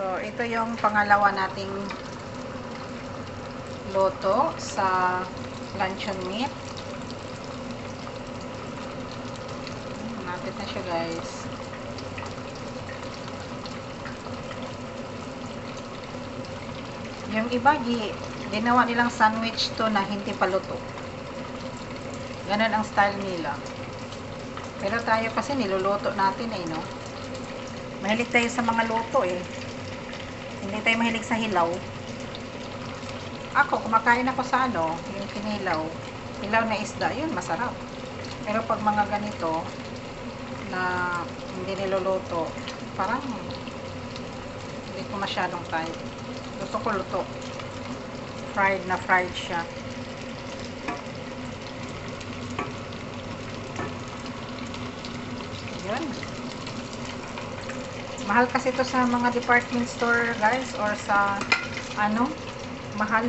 So, ito yung pangalawa nating luto sa luncheon meat. Malapit na siya, guys. Yung iba, ginawa nilang sandwich to na hindi pa luto. Ganun ang style nila. Pero tayo kasi niluluto natin eh, no? Mahilig tayo sa mga luto eh. Hindi tayo mahilig sa hilaw. Ako, kumakain ako sa ano, yung kinilaw. Hilaw na isda, yun, masarap. Pero pag mga ganito, na hindi niluluto, parang hindi ko masyadong tayo. Gusto ko luto. Fried na fried siya. Yun. Mahal kasi ito sa mga department store, guys, or sa ano, mahal.